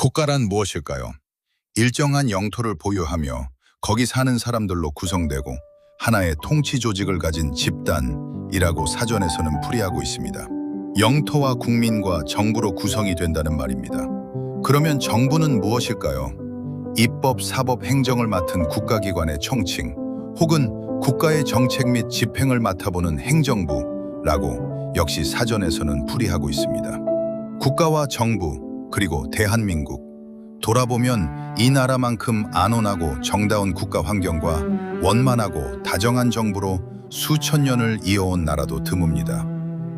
국가란 무엇일까요? 일정한 영토를 보유하며 거기 사는 사람들로 구성되고 하나의 통치 조직을 가진 집단이라고 사전에서는 풀이하고 있습니다. 영토와 국민과 정부로 구성이 된다는 말입니다. 그러면 정부는 무엇일까요? 입법, 사법, 행정을 맡은 국가기관의 총칭 혹은 국가의 정책 및 집행을 맡아보는 행정부라고 역시 사전에서는 풀이하고 있습니다. 국가와 정부 그리고 대한민국 돌아보면 이 나라만큼 안온하고 정다운 국가 환경과 원만하고 다정한 정부로 수천 년을 이어온 나라도 드뭅니다.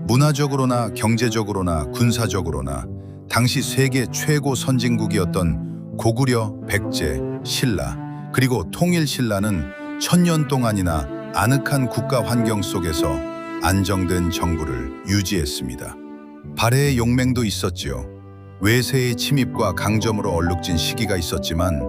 문화적으로나 경제적으로나 군사적으로나 당시 세계 최고 선진국이었던 고구려, 백제, 신라 그리고 통일신라는 천년 동안이나 아늑한 국가 환경 속에서 안정된 정부를 유지했습니다. 발해의 용맹도 있었지요. 외세의 침입과 강점으로 얼룩진 시기가 있었지만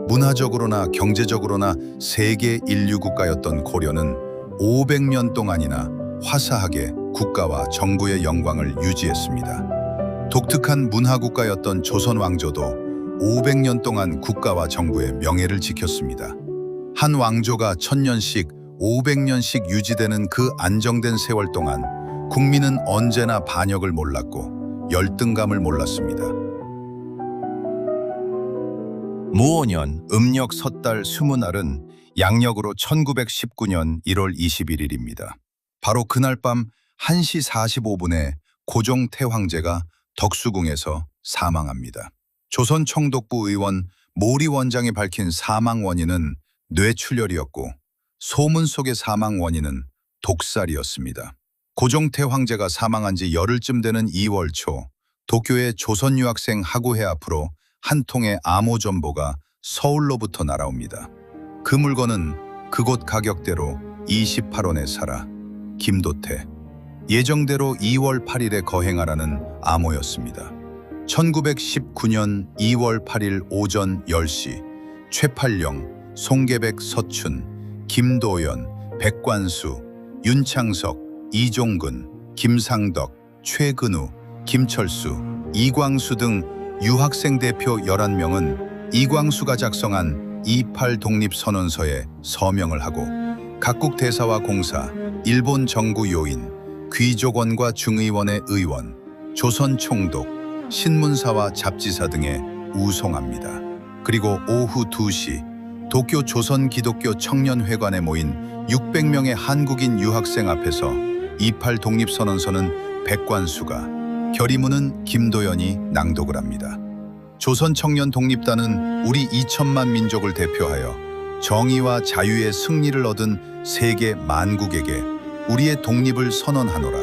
문화적으로나 경제적으로나 세계 인류 국가였던 고려는 500년 동안이나 화사하게 국가와 정부의 영광을 유지했습니다. 독특한 문화 국가였던 조선 왕조도 500년 동안 국가와 정부의 명예를 지켰습니다. 한 왕조가 1000년씩 500년씩 유지되는 그 안정된 세월 동안 국민은 언제나 반역을 몰랐고 열등감을 몰랐습니다. 무오년 음력 섣달 20날은 양력으로 1919년 1월 21일입니다. 바로 그날 밤 1시 45분에 고종 태황제가 덕수궁에서 사망합니다. 조선 총독부 의원 모리 원장이 밝힌 사망 원인은 뇌출혈이었고 소문 속의 사망 원인은 독살이었습니다. 고종 태황제가 사망한 지 열흘쯤 되는 2월 초 도쿄의 조선 유학생 하구해 앞으로 한 통의 암호 전보가 서울로부터 날아옵니다. 그 물건은 그곳 가격대로 28원에 사라. 김도태. 예정대로 2월 8일에 거행하라는 암호였습니다. 1919년 2월 8일 오전 10시 최팔령, 송계백, 서춘, 김도연, 백관수, 윤창석, 이종근, 김상덕, 최근우, 김철수, 이광수 등 유학생 대표 11명은 이광수가 작성한 28 독립선언서에 서명을 하고 각국 대사와 공사, 일본 정부 요인, 귀족원과 중의원의 의원, 조선 총독, 신문사와 잡지사 등에 우송합니다. 그리고 오후 2시 도쿄 조선 기독교 청년회관에 모인 600명의 한국인 유학생 앞에서 28 독립선언서는 백관수가, 결의문은 김도연이 낭독을 합니다. 조선 청년 독립단은 우리 2천만 민족을 대표하여 정의와 자유의 승리를 얻은 세계 만국에게 우리의 독립을 선언하노라.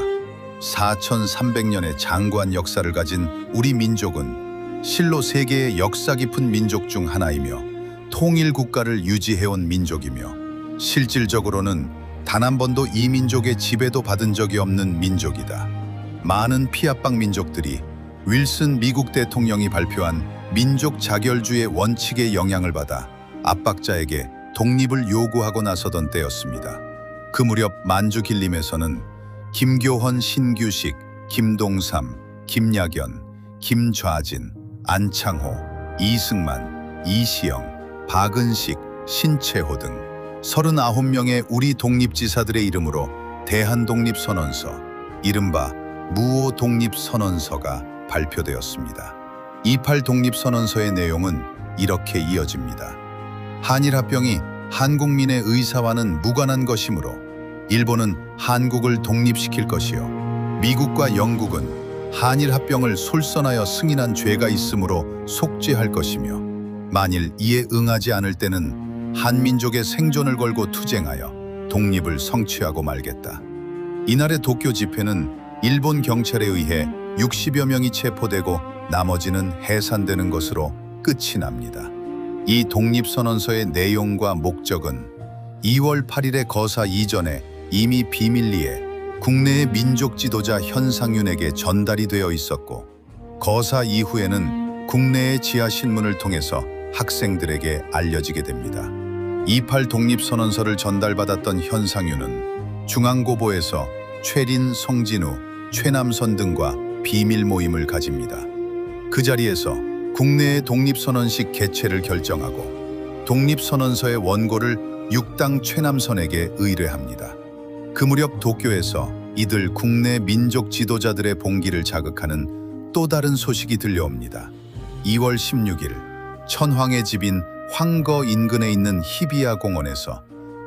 4300년의 장구한 역사를 가진 우리 민족은 실로 세계의 역사 깊은 민족 중 하나이며 통일 국가를 유지해온 민족이며 실질적으로는 단 한 번도 이 민족의 지배도 받은 적이 없는 민족이다. 많은 피압방 민족들이 윌슨 미국 대통령이 발표한 민족 자결주의 원칙의 영향을 받아 압박자에게 독립을 요구하고 나서던 때였습니다. 그 무렵 만주 길림에서는 김교헌, 신규식, 김동삼, 김약연, 김좌진, 안창호, 이승만, 이시영, 박은식, 신채호 등 39명의 우리 독립지사들의 이름으로 대한독립선언서, 이른바 무오 독립선언서가 발표되었습니다. 28 독립선언서의 내용은 이렇게 이어집니다. 한일합병이 한국민의 의사와는 무관한 것이므로 일본은 한국을 독립시킬 것이요 미국과 영국은 한일합병을 솔선하여 승인한 죄가 있으므로 속죄할 것이며 만일 이에 응하지 않을 때는 한민족의 생존을 걸고 투쟁하여 독립을 성취하고 말겠다. 이날의 도쿄 집회는 일본 경찰에 의해 60여 명이 체포되고 나머지는 해산되는 것으로 끝이 납니다. 이 독립선언서의 내용과 목적은 2월 8일의 거사 이전에 이미 비밀리에 국내의 민족 지도자 현상윤에게 전달이 되어 있었고 거사 이후에는 국내의 지하신문을 통해서 학생들에게 알려지게 됩니다. 28 독립선언서를 전달받았던 현상윤은 중앙고보에서 최린, 송진우, 최남선 등과 비밀 모임을 가집니다. 그 자리에서 국내의 독립선언식 개최를 결정하고 독립선언서의 원고를 6당 최남선에게 의뢰합니다. 그 무렵 도쿄에서 이들 국내 민족 지도자들의 봉기를 자극하는 또 다른 소식이 들려옵니다. 2월 16일 천황의 집인 황거 인근에 있는 히비야 공원에서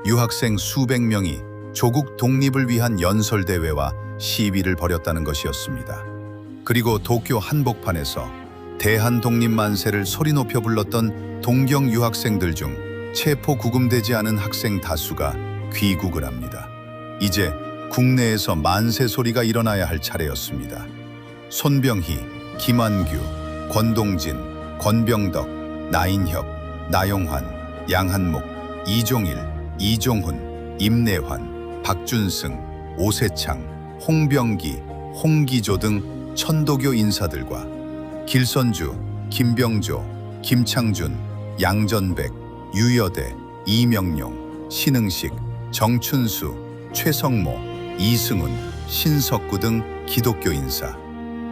유학생 수백 명이 조국 독립을 위한 연설대회와 시위를 벌였다는 것이었습니다. 그리고 도쿄 한복판에서 대한독립 만세를 소리 높여 불렀던 동경 유학생들 중 체포 구금되지 않은 학생 다수가 귀국을 합니다. 이제 국내에서 만세 소리가 일어나야 할 차례였습니다. 손병희, 김완규, 권동진, 권병덕, 나인협, 나용환, 양한목, 이종일, 이종훈, 임내환, 박준승, 오세창, 홍병기, 홍기조 등 천도교 인사들과 길선주, 김병조, 김창준, 양전백, 유여대, 이명룡, 신응식, 정춘수, 최성모, 이승훈, 신석구 등 기독교 인사,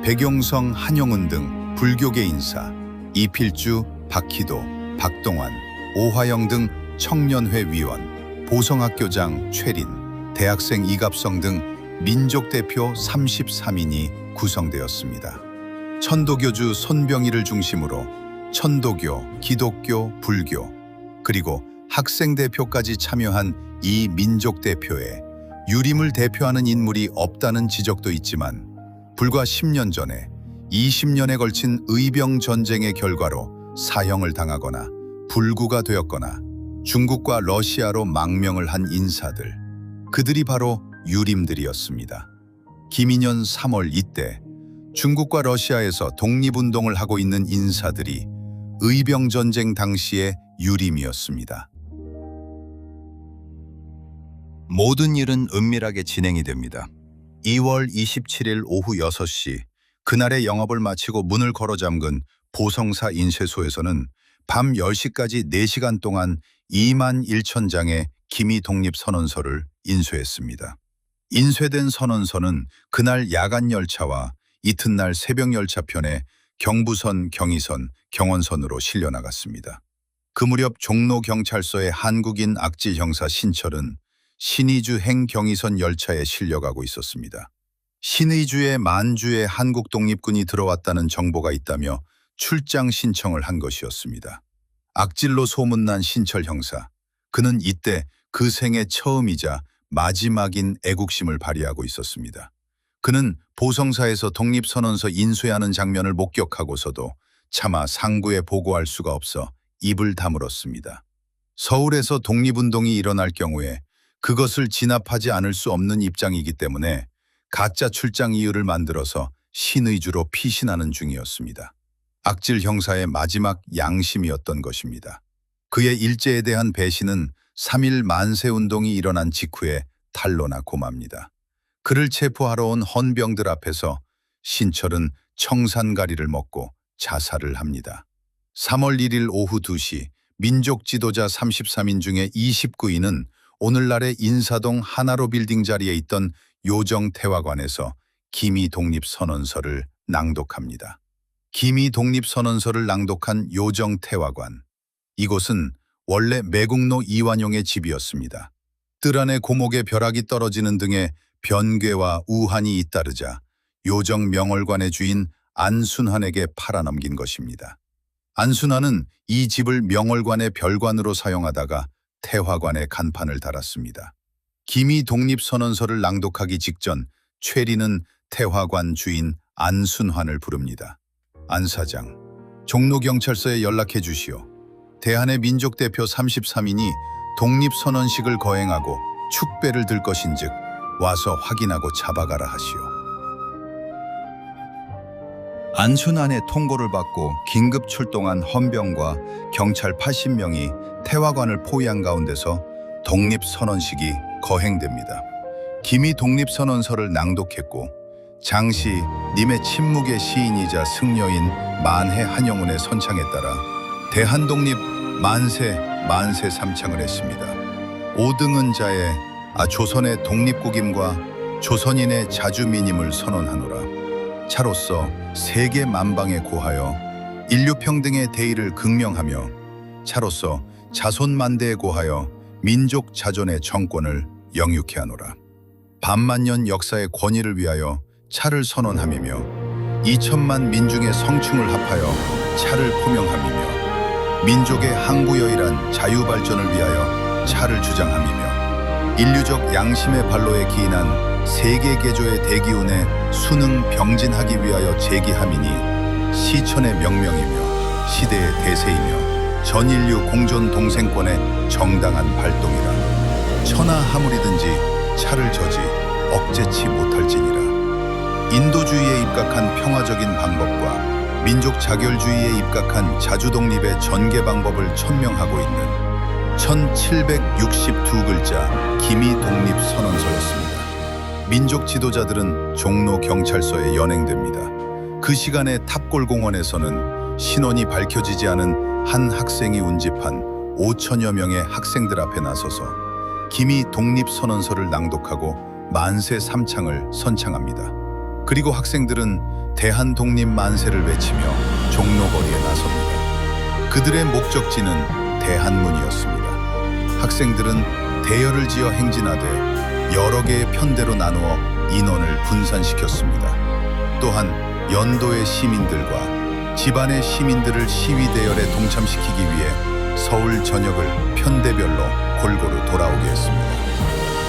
백용성, 한용운 등 불교계 인사, 이필주, 박희도, 박동환, 오화영 등 청년회 위원, 보성학교장 최린, 대학생 이갑성 등 민족대표 33인이 구성되었습니다. 천도교주 손병희를 중심으로 천도교, 기독교, 불교, 그리고 학생 대표까지 참여한 이 민족대표에 유림을 대표하는 인물이 없다는 지적도 있지만 불과 10년 전에 20년에 걸친 의병 전쟁의 결과로 사형을 당하거나 불구가 되었거나 중국과 러시아로 망명을 한 인사들, 그들이 바로 유림들이었습니다. 김인현 3월 이때 중국과 러시아에서 독립운동을 하고 있는 인사들이 의병 전쟁 당시의 유림이었습니다. 모든 일은 은밀하게 진행이 됩니다. 2월 27일 오후 6시 그날의 영업을 마치고 문을 걸어 잠근 보성사 인쇄소에서는 밤 10시까지 4시간 동안 2만 1천 장의 기미 독립선언서를 인쇄했습니다. 인쇄된 선언서는 그날 야간 열차와 이튿날 새벽 열차편에 경부선, 경의선, 경원선으로 실려나갔습니다. 그 무렵 종로경찰서의 한국인 악질 형사 신철은 신의주 행경의선 열차에 실려가고 있었습니다. 신의주의 만주에 한국 독립군이 들어왔다는 정보가 있다며 출장 신청을 한 것이었습니다. 악질로 소문난 신철 형사, 그는 이때 그 생애 처음이자 마지막인 애국심을 발휘하고 있었습니다. 그는 보성사에서 독립선언서 인쇄하는 장면을 목격하고서도 차마 상부에 보고할 수가 없어 입을 다물었습니다. 서울에서 독립운동이 일어날 경우에 그것을 진압하지 않을 수 없는 입장이기 때문에 가짜 출장 이유를 만들어서 신의주로 피신하는 중이었습니다. 악질 형사의 마지막 양심이었던 것입니다. 그의 일제에 대한 배신은 3.1 만세운동이 일어난 직후에 탄로나 고맙니다. 그를 체포하러 온 헌병들 앞에서 신철은 청산가리를 먹고 자살을 합니다. 3월 1일 오후 2시 민족 지도자 33인 중에 29인은 오늘날의 인사동 하나로 빌딩 자리에 있던 요정태화관에서 기미 독립선언서를 낭독합니다. 기미 독립선언서를 낭독한 요정태화관. 이곳은 원래 매국노 이완용의 집이었습니다. 뜰 안에 고목의 벼락이 떨어지는 등의 변괴와 우한이 잇따르자 요정 명월관의 주인 안순환에게 팔아넘긴 것입니다. 안순환은 이 집을 명월관의 별관으로 사용하다가 태화관에 간판을 달았습니다. 기미 독립선언서를 낭독하기 직전 최리는 태화관 주인 안순환을 부릅니다. 안 사장, 종로경찰서에 연락해 주시오. 대한의 민족대표 33인이 독립선언식을 거행하고 축배를 들 것인즉 와서 확인하고 잡아가라 하시오. 안순환의 통보를 받고 긴급 출동한 헌병과 경찰 80명이 태화관을 포위한 가운데서 독립선언식이 거행됩니다. 기미 독립선언서를 낭독했고 장시 님의 침묵의 시인이자 승려인 만해 한영운의 선창에 따라 대한독립 만세 만세 삼창을 했습니다. 오등은자의 조선의 독립국임과 조선인의 자주민임을 선언하노라. 차로서 세계 만방에 고하여 인류평등의 대의를 극명하며 차로서 자손만대에 고하여 민족 자존의 정권을 영육해 하노라. 반만년 역사의 권위를 위하여 차를 선언함이며 2천만 민중의 성충을 합하여 차를 포명함이며 민족의 항구여일한 자유발전을 위하여 차를 주장함이며 인류적 양심의 발로에 기인한 세계개조의 대기운에 순응 병진하기 위하여 제기함이니 시천의 명명이며 시대의 대세이며 전인류 공존 동생권의 정당한 발동이라. 천하 하물이든지 차를 저지 억제치 못할지니라. 인도주의에 입각한 평화적인 방법과 민족 자결주의에 입각한 자주독립의 전개 방법을 천명하고 있는 1762글자 기미독립선언서였습니다. 민족 지도자들은 종로 경찰서에 연행됩니다. 그 시간에 탑골공원에서는 신원이 밝혀지지 않은 한 학생이 운집한 5천여 명의 학생들 앞에 나서서 기미 독립선언서를 낭독하고 만세 삼창을 선창합니다. 그리고 학생들은 대한독립 만세를 외치며 종로거리에 나섭니다. 그들의 목적지는 대한문이었습니다. 학생들은 대열을 지어 행진하되 여러 개의 편대로 나누어 인원을 분산시켰습니다. 또한 연도의 시민들과 집안의 시민들을 시위 대열에 동참시키기 위해 서울 전역을 편대별로 골고루 돌아오게 했습니다.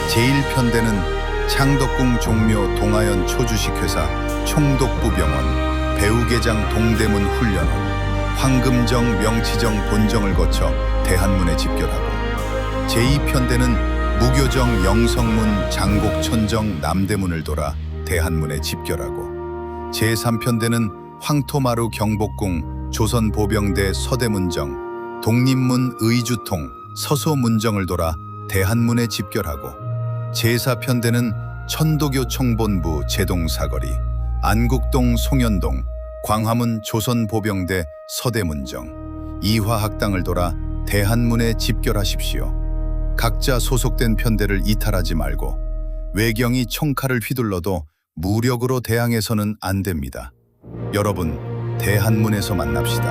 제1편대는 창덕궁 종묘 동아연 초주식회사 총독부병원 배우계장 동대문 훈련원 황금정 명치정 본정을 거쳐 대한문에 집결하고 제2편대는 무교정 영성문 장곡천정 남대문을 돌아 대한문에 집결하고 제3편대는 황토마루 경복궁 조선보병대 서대문정 독립문 의주통 서소문정을 돌아 대한문에 집결하고 제4편대는 천도교 청본부 제동사거리 안국동 송현동 광화문 조선보병대 서대문정 이화학당을 돌아 대한문에 집결하십시오. 각자 소속된 편대를 이탈하지 말고 외경이 총칼을 휘둘러도 무력으로 대항해서는 안 됩니다. 여러분, 대한문에서 만납시다.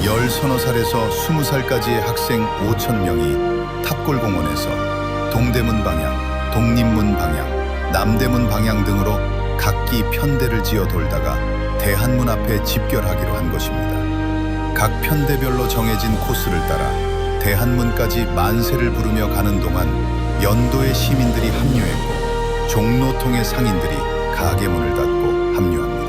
10서너 살에서 20살까지의 학생 5천 명이 탑골공원에서 동대문 방향, 독립문 방향, 남대문 방향 등으로 각기 편대를 지어 돌다가 대한문 앞에 집결하기로 한 것입니다. 각 편대별로 정해진 코스를 따라 대한문까지 만세를 부르며 가는 동안 연도의 시민들이 합류했고 종로통의 상인들이 가게 문을 닫고 합류합니다.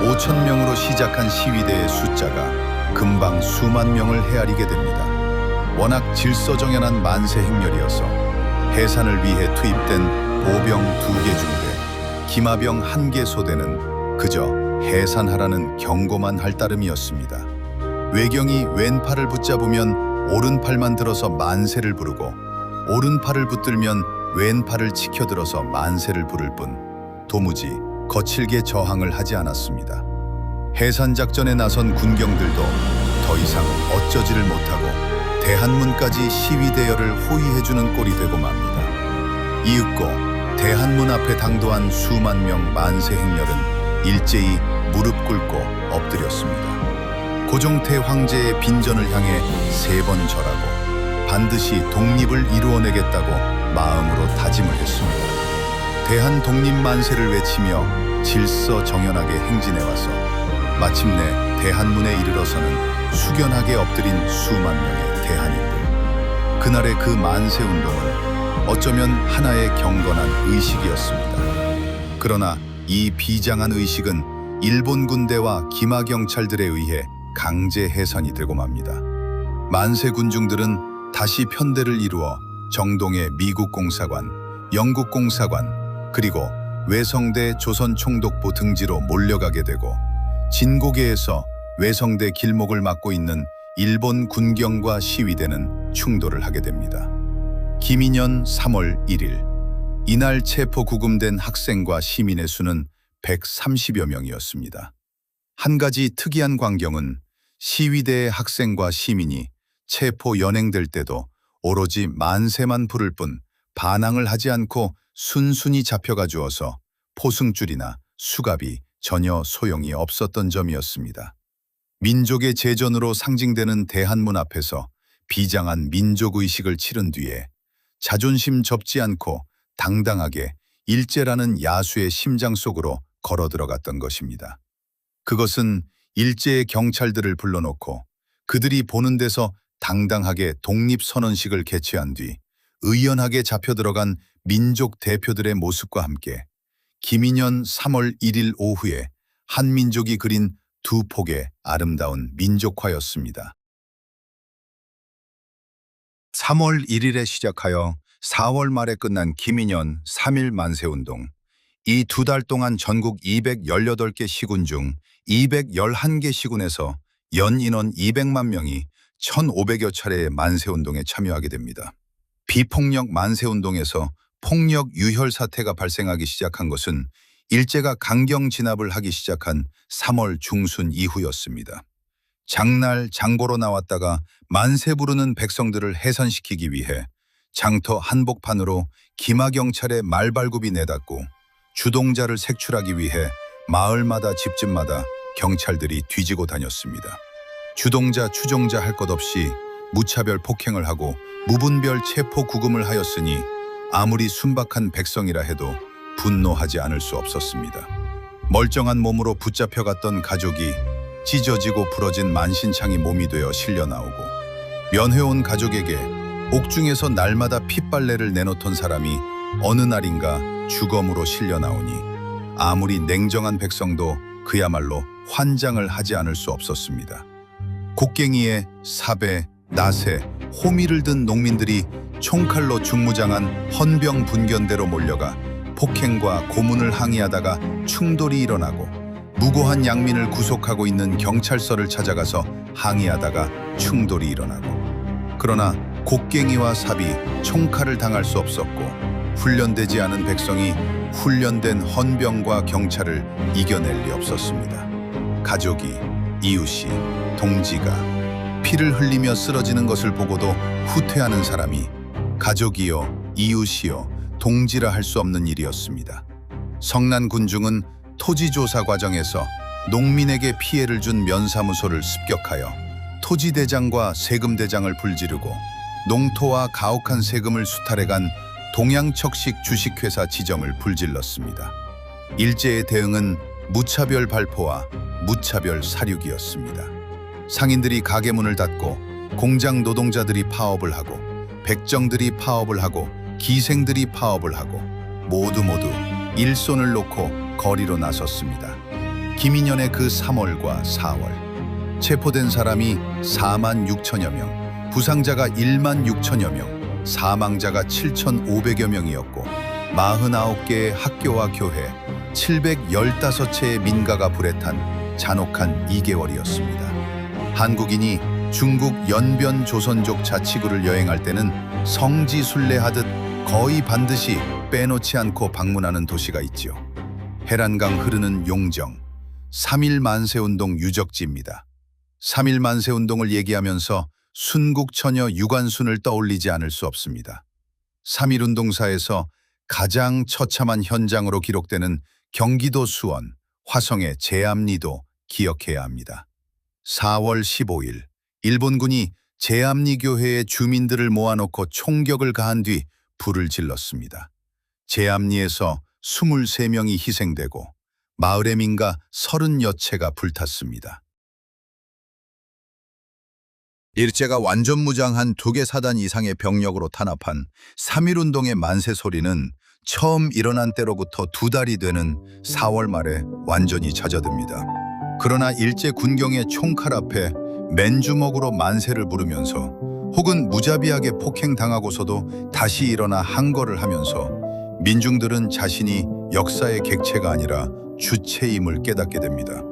5천 명으로 시작한 시위대의 숫자가 금방 수만 명을 헤아리게 됩니다. 워낙 질서정연한 만세 행렬이어서 해산을 위해 투입된 보병 2개 중대, 기마병 1개 소대는 그저 해산하라는 경고만 할 따름이었습니다. 외경이 왼팔을 붙잡으면 오른팔만 들어서 만세를 부르고 오른팔을 붙들면 왼팔을 치켜들어서 만세를 부를 뿐 도무지 거칠게 저항을 하지 않았습니다. 해산작전에 나선 군경들도 더 이상 어쩌지를 못하고 대한문까지 시위대열을 호위해주는 꼴이 되고 맙니다. 이윽고 대한문 앞에 당도한 수만 명 만세 행렬은 일제히 무릎 꿇고 엎드렸습니다. 고종태 황제의 빈전을 향해 3번 절하고 반드시 독립을 이루어내겠다고 마음으로 다짐을 했습니다. 대한 독립 만세를 외치며 질서 정연하게 행진해와서 마침내 대한문에 이르러서는 숙연하게 엎드린 수만 명의 대한인들. 그날의 그 만세 운동은 어쩌면 하나의 경건한 의식이었습니다. 그러나 이 비장한 의식은 일본 군대와 기마경찰들에 의해 강제 해산이 되고 맙니다. 만세 군중들은 다시 편대를 이루어 정동의 미국 공사관, 영국 공사관, 그리고 외성대 조선총독부 등지로 몰려가게 되고 진고개에서 외성대 길목을 막고 있는 일본 군경과 시위대는 충돌을 하게 됩니다. 김인년 3월 1일, 이날 체포 구금된 학생과 시민의 수는 130여 명이었습니다. 한 가지 특이한 광경은 시위대의 학생과 시민이 체포 연행될 때도 오로지 만세만 부를 뿐 반항을 하지 않고 순순히 잡혀가 주어서 포승줄이나 수갑이 전혀 소용이 없었던 점이었습니다. 민족의 재전으로 상징되는 대한문 앞에서 비장한 민족의식을 치른 뒤에 자존심 접지 않고 당당하게 일제라는 야수의 심장 속으로 걸어 들어갔던 것입니다. 그것은 일제의 경찰들을 불러놓고 그들이 보는 데서 당당하게 독립선언식을 개최한 뒤 의연하게 잡혀 들어간 민족 대표들의 모습과 함께 김인현 3월 1일 오후에 한민족이 그린 두 폭의 아름다운 민족화였습니다. 3월 1일에 시작하여 4월 말에 끝난 김인현 3일 만세운동. 이 두 달 동안 전국 218개 시군 중 211개 시군에서 연 인원 200만 명이 1,500여 차례의 만세운동에 참여하게 됩니다. 비폭력 만세운동에서 폭력 유혈 사태가 발생하기 시작한 것은 일제가 강경 진압을 하기 시작한 3월 중순 이후였습니다. 장날 장보러 나왔다가 만세 부르는 백성들을 해산시키기 위해 장터 한복판으로 기마경찰의 말발굽이 내닫고 주동자를 색출하기 위해 마을마다 집집마다 경찰들이 뒤지고 다녔습니다. 주동자 추종자 할 것 없이 무차별 폭행을 하고 무분별 체포 구금을 하였으니 아무리 순박한 백성이라 해도 분노하지 않을 수 없었습니다. 멀쩡한 몸으로 붙잡혀갔던 가족이 찢어지고 부러진 만신창이 몸이 되어 실려 나오고 면회온 가족에게 옥중에서 날마다 핏발레를 내놓던 사람이 어느 날인가 주검으로 실려 나오니 아무리 냉정한 백성도 그야말로 환장을 하지 않을 수 없었습니다. 곡괭이에 사배, 나세, 호미를 든 농민들이 총칼로 중무장한 헌병분견대로 몰려가 폭행과 고문을 항의하다가 충돌이 일어나고 무고한 양민을 구속하고 있는 경찰서를 찾아가서 항의하다가 충돌이 일어나고 그러나 곡괭이와 삽이 총칼을 당할 수 없었고 훈련되지 않은 백성이 훈련된 헌병과 경찰을 이겨낼 리 없었습니다. 가족이, 이웃이, 동지가 피를 흘리며 쓰러지는 것을 보고도 후퇴하는 사람이 가족이요, 이웃이요, 동지라 할 수 없는 일이었습니다. 성난 군중은 토지조사 과정에서 농민에게 피해를 준 면사무소를 습격하여 토지대장과 세금대장을 불지르고 농토와 가혹한 세금을 수탈해간 동양척식 주식회사 지점을 불질렀습니다. 일제의 대응은 무차별 발포와 무차별 사륙이었습니다. 상인들이 가게 문을 닫고 공장 노동자들이 파업을 하고 백정들이 파업을 하고 기생들이 파업을 하고 모두 일손을 놓고 거리로 나섰습니다. 김인현의 그 3월과 4월 체포된 사람이 4만 6천여 명, 부상자가 1만 6천여 명, 사망자가 7,500여 명이었고 49개의 학교와 교회, 715채의 민가가 불에 탄 잔혹한 2개월이었습니다. 한국인이 중국 연변 조선족 자치구를 여행할 때는 성지순례하듯 거의 반드시 빼놓지 않고 방문하는 도시가 있지요. 해란강 흐르는 용정, 3.1 만세운동 유적지입니다. 3.1 만세운동을 얘기하면서 순국처녀 유관순을 떠올리지 않을 수 없습니다. 3.1 운동사에서 가장 처참한 현장으로 기록되는 경기도 수원, 화성의 제암리도 기억해야 합니다. 4월 15일, 일본군이 제암리 교회의 주민들을 모아놓고 총격을 가한 뒤 불을 질렀습니다. 제암리에서 23명이 희생되고 마을의 민가 30여 채가 불탔습니다. 일제가 완전 무장한 2개 사단 이상의 병력으로 탄압한 3.1 운동의 만세 소리는 처음 일어난 때로부터 2달이 되는 4월 말에 완전히 잦아듭니다. 그러나 일제 군경의 총칼 앞에 맨주먹으로 만세를 부르면서 혹은 무자비하게 폭행당하고서도 다시 일어나 항거를 하면서 민중들은 자신이 역사의 객체가 아니라 주체임을 깨닫게 됩니다.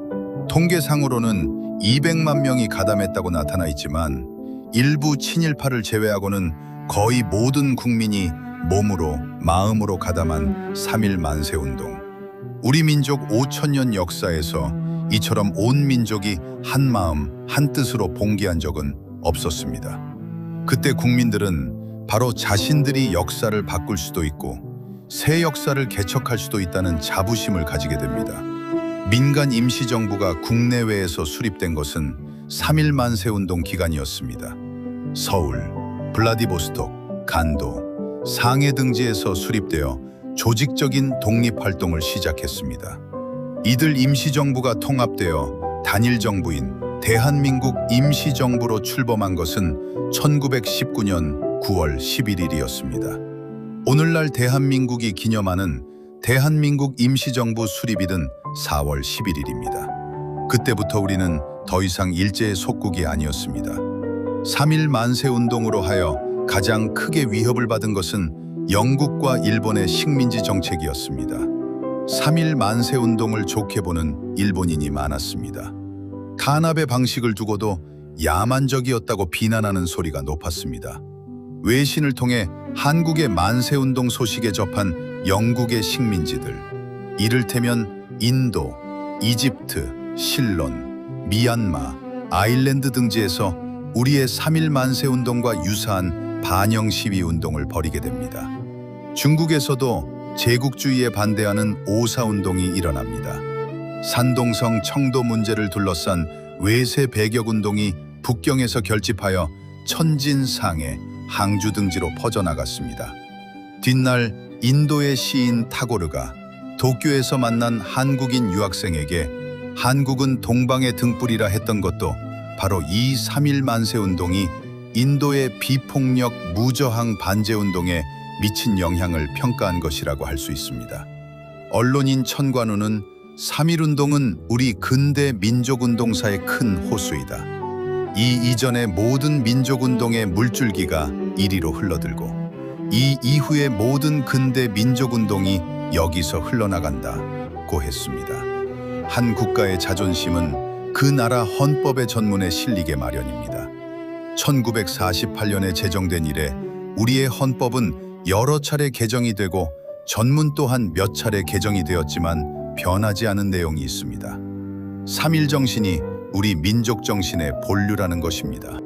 통계상으로는 200만 명이 가담했다고 나타나 있지만 일부 친일파를 제외하고는 거의 모든 국민이 몸으로 마음으로 가담한 3.1 만세운동. 우리 민족 5,000년 역사에서 이처럼 온 민족이 한 마음 한 뜻으로 봉기한 적은 없었습니다. 그때 국민들은 바로 자신들이 역사를 바꿀 수도 있고 새 역사를 개척할 수도 있다는 자부심을 가지게 됩니다. 민간 임시정부가 국내외에서 수립된 것은 3.1 만세운동 기간이었습니다. 서울, 블라디보스톡, 간도, 상해 등지에서 수립되어 조직적인 독립활동을 시작했습니다. 이들 임시정부가 통합되어 단일정부인 대한민국 임시정부로 출범한 것은 1919년 9월 11일이었습니다. 오늘날 대한민국이 기념하는 대한민국 임시정부 수립일은 4월 11일입니다. 그때부터 우리는 더 이상 일제의 속국이 아니었습니다. 3.1 만세운동으로 하여 가장 크게 위협을 받은 것은 영국과 일본의 식민지 정책이었습니다. 3.1 만세운동을 좋게 보는 일본인이 많았습니다. 탄압의 방식을 두고도 야만적이었다고 비난하는 소리가 높았습니다. 외신을 통해 한국의 만세운동 소식에 접한 영국의 식민지들, 이를테면 인도, 이집트, 실론, 미얀마, 아일랜드 등지에서 우리의 3.1 만세운동과 유사한 반영 시위운동을 벌이게 됩니다. 중국에서도 제국주의에 반대하는 오사운동이 일어납니다. 산동성 청도 문제를 둘러싼 외세 배격운동이 북경에서 결집하여 천진, 상해, 항주 등지로 퍼져나갔습니다. 뒷날 인도의 시인 타고르가 도쿄에서 만난 한국인 유학생에게 한국은 동방의 등불이라 했던 것도 바로 이 3.1 만세운동이 인도의 비폭력 무저항 반제운동에 미친 영향을 평가한 것이라고 할 수 있습니다. 언론인 천관우는 3.1운동은 우리 근대 민족운동사의 큰 호수이다. 이 이전의 모든 민족운동의 물줄기가 이리로 흘러들고 이 이후의 모든 근대 민족운동이 여기서 흘러나간다고 했습니다. 한 국가의 자존심은 그 나라 헌법의 전문에 실리게 마련입니다. 1948년에 제정된 이래 우리의 헌법은 여러 차례 개정이 되고 전문 또한 몇 차례 개정이 되었지만 변하지 않은 내용이 있습니다. 3.1 정신이 우리 민족 정신의 본류라는 것입니다.